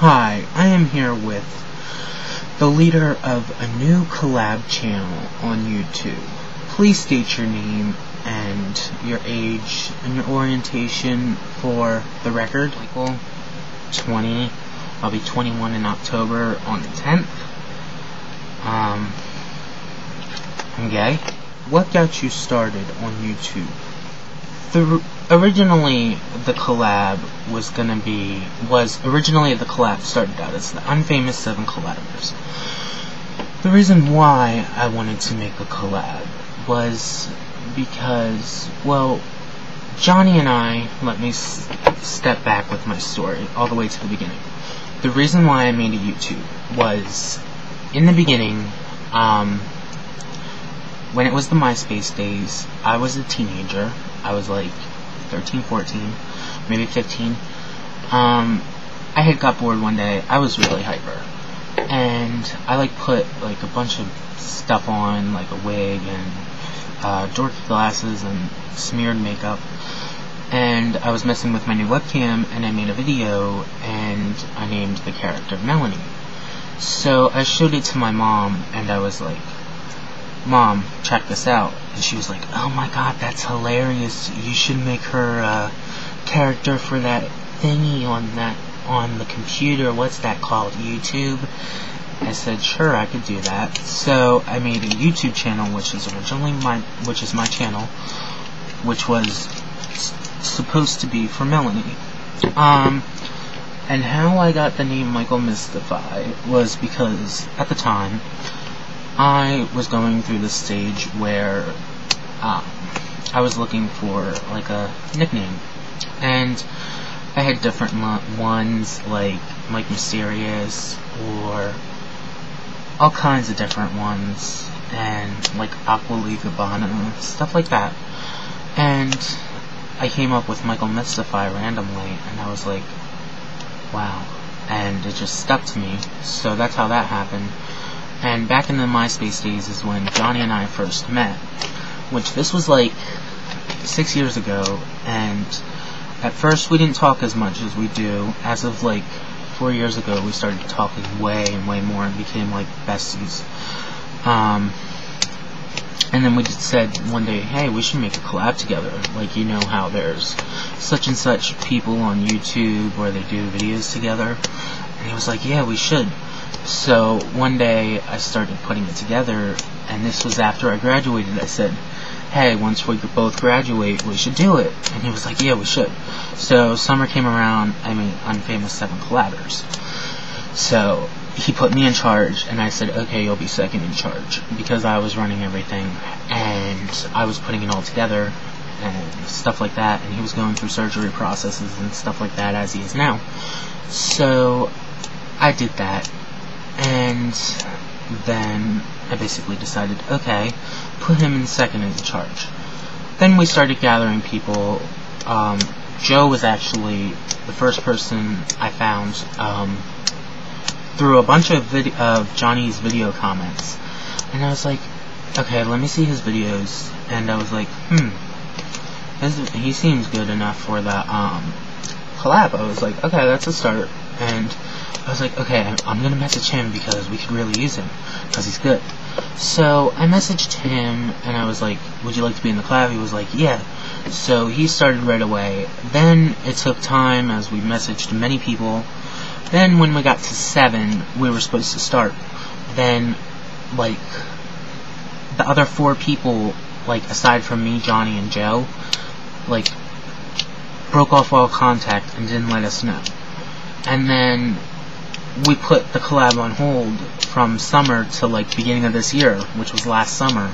Hi, I am here with the leader of a new collab channel on YouTube. Please state your name and your age and your orientation for the record. Michael, 20. I'll be 21 in October on the 10th. I'm gay. What got you started on YouTube? Originally the collab started out as the Unfamous 7 Collabers. The reason why I wanted to make a collab was because, well, Johnny and I, let me step back with my story all the way to the beginning. The reason why I made a YouTube was, in the beginning, when it was the MySpace days, I was a teenager. I was like 13, 14, maybe 15. I had got bored one day. I was really hyper. And I put a bunch of stuff on, like a wig and dorky glasses and smeared makeup. And I was messing with my new webcam, and I made a video, and I named the character Melanie. So I showed it to my mom, and I was like, "Mom, check this out." And she was like, "Oh my god, that's hilarious. You should make her a character for that thingy on the computer. What's that called? YouTube?" I said, "Sure, I could do that." So I made a YouTube channel, which is my channel, which was supposed to be for Melanie. And how I got the name Michael Mystify was because at the time I was going through this stage where I was looking for a nickname, and I had different ones like Mike Mysterious or all kinds of different ones, and like Aqua Gabbana, stuff like that. And I came up with Michael Mystify randomly, and I was like, wow, and it just stuck to me. So that's how that happened. And back in the MySpace days is when Johnny and I first met, which this was 6 years ago, and at first we didn't talk as much as we do. As of 4 years ago, we started talking way and way more and became besties. And then we just said one day, hey, we should make a collab together. You know how there's such and such people on YouTube where they do videos together? And he was like, yeah, we should. So one day I started putting it together, and this was after I graduated. I said, hey, once we both graduate, we should do it. And he was like, yeah, we should. So summer came around, I made Unfamous 7 Collabers. So he put me in charge, and I said, okay, you'll be second in charge, because I was running everything, and I was putting it all together, and stuff like that, and he was going through surgery processes and stuff like that, as he is now. So I did that, and then I basically decided, okay, put him in second in charge. Then we started gathering people. Joe was actually the first person I found through a bunch of Johnny's video comments, and I was like, okay, let me see his videos, and I was like, he seems good enough for the collab. I was like, okay, that's a start. And I was like, okay, I'm gonna message him because we could really use him, because he's good. So I messaged him, and I was like, would you like to be in the collab? He was like, yeah. So he started right away. Then it took time as we messaged many people. Then when we got to 7, we were supposed to start. Then, the other 4 people, aside from me, Johnny, and Joe, broke off all contact and didn't let us know. And then we put the collab on hold from summer to beginning of this year, which was last summer.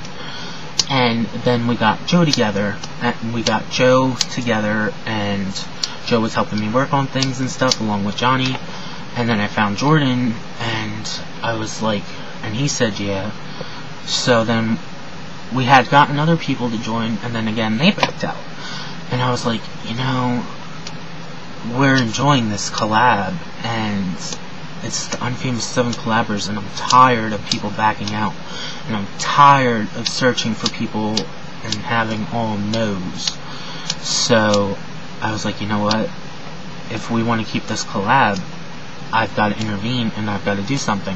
And then we got Joe together, and Joe was helping me work on things and stuff along with Johnny. And then I found Jordan, and I was like, and he said yeah. So then we had gotten other people to join, and then again they backed out. And I was like, we're enjoying this collab, and it's the Unfamous 7 Collabers, and I'm tired of people backing out, and I'm tired of searching for people and having all no's. So I was like, you know what, if we want to keep this collab, I've got to intervene and I've got to do something.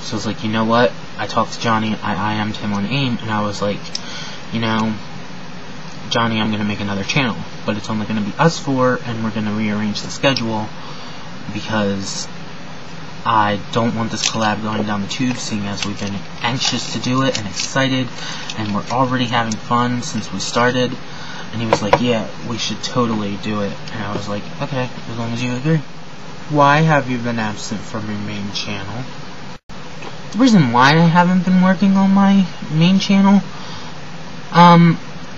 So I was like, you know what? I talked to Johnny, I IM'd him on AIM, and I was like, you know, Johnny, I'm going to make another channel, but it's only going to be us four, and we're going to rearrange the schedule, because I don't want this collab going down the tube, seeing as we've been anxious to do it, and excited, and we're already having fun since we started. And he was like, yeah, we should totally do it. And I was like, okay, as long as you agree. Why have you been absent from your main channel? The reason why I haven't been working on my main channel,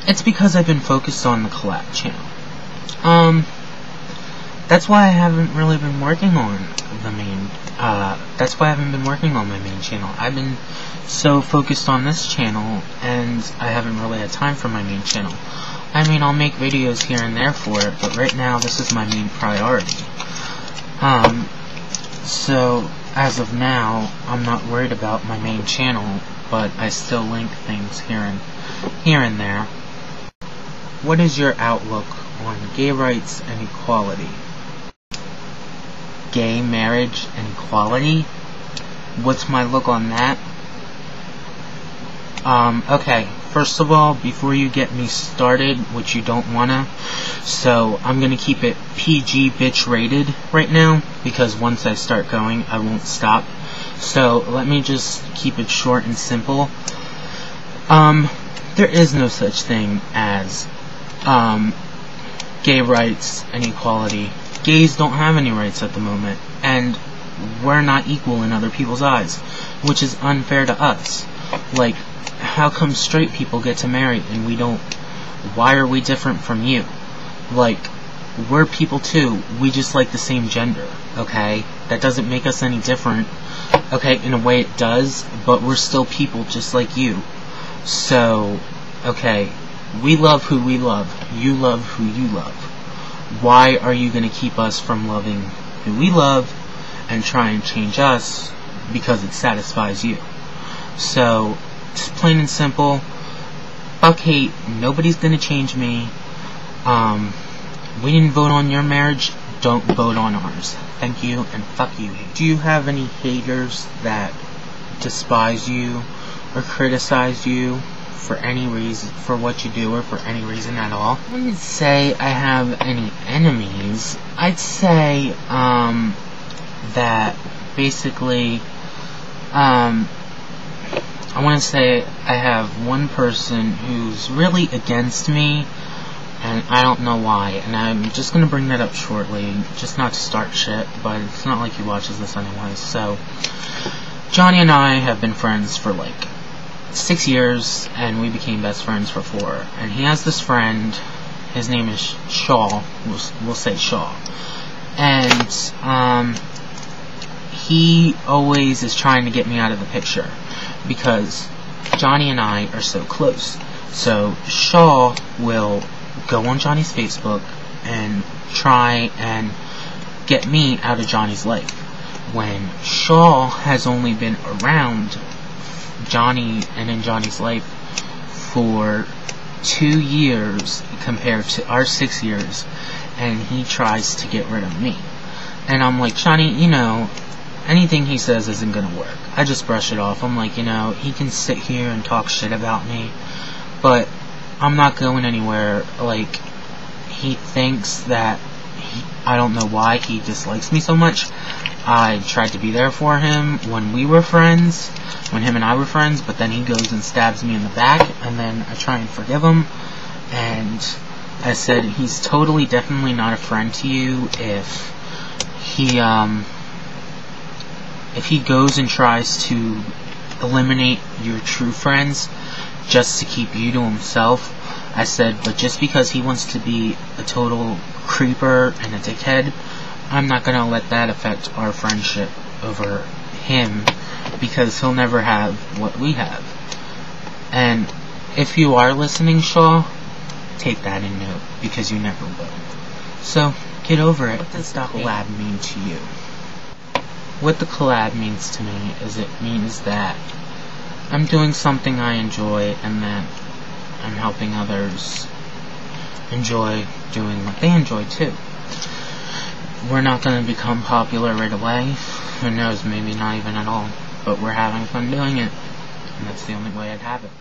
it's because I've been focused on the collab channel. That's why I haven't really been working on the main, that's why I haven't been working on my main channel. I've been so focused on this channel, and I haven't really had time for my main channel. I mean, I'll make videos here and there for it, but right now this is my main priority. So, as of now, I'm not worried about my main channel, but I still link things here and there. What is your outlook on gay rights and equality? Gay marriage and equality? What's my look on that? Okay, first of all, before you get me started, which you don't wanna, so I'm gonna keep it PG bitch rated right now, because once I start going, I won't stop. So, let me just keep it short and simple. There is no such thing as, gay rights and equality. Gays don't have any rights at the moment, and we're not equal in other people's eyes, which is unfair to us. Like, how come straight people get to marry and we don't? Why are we different from you? Like, we're people too, we just like the same gender, okay? That doesn't make us any different. Okay, in a way it does, but we're still people just like you. So, okay, we love who we love, you love who you love. Why are you going to keep us from loving who we love and try and change us because it satisfies you? So, just plain and simple, fuck hate, nobody's going to change me. We didn't vote on your marriage, don't vote on ours. Thank you, and fuck you. Do you have any haters that despise you or criticize you for any reason, for what you do, or for any reason at all? I wouldn't say I have any enemies. I'd say, that basically, I want to say I have one person who's really against me, and I don't know why, and I'm just going to bring that up shortly, just not to start shit, but it's not like he watches this anyway. So, Johnny and I have been friends for like 6 years, and we became best friends for 4, and he has this friend, his name is Shaw, we'll say Shaw, and he always is trying to get me out of the picture, because Johnny and I are so close. So Shaw will go on Johnny's Facebook and try and get me out of Johnny's life, when Shaw has only been around Johnny and in Johnny's life for 2 years compared to our 6 years, and he tries to get rid of me. And I'm like, Johnny, you know, anything he says isn't gonna work. I just brush it off. I'm like, you know, he can sit here and talk shit about me, but I'm not going anywhere. Like, he thinks that I don't know why he dislikes me so much. I tried to be there for him when we were friends, when him and I were friends, but then he goes and stabs me in the back, and then I try and forgive him, and I said, he's totally, definitely not a friend to you if he goes and tries to eliminate your true friends just to keep you to himself. I said, but just because he wants to be a total creeper and a dickhead, I'm not gonna let that affect our friendship over him, because he'll never have what we have. And if you are listening, Shaw, take that in note, because you never will. So, get over it. What does the collab mean to you? What the collab means to me is, it means that I'm doing something I enjoy, and that I'm helping others enjoy doing what they enjoy too. We're not going to become popular right away. Who knows, maybe not even at all. But we're having fun doing it. And that's the only way I'd have it.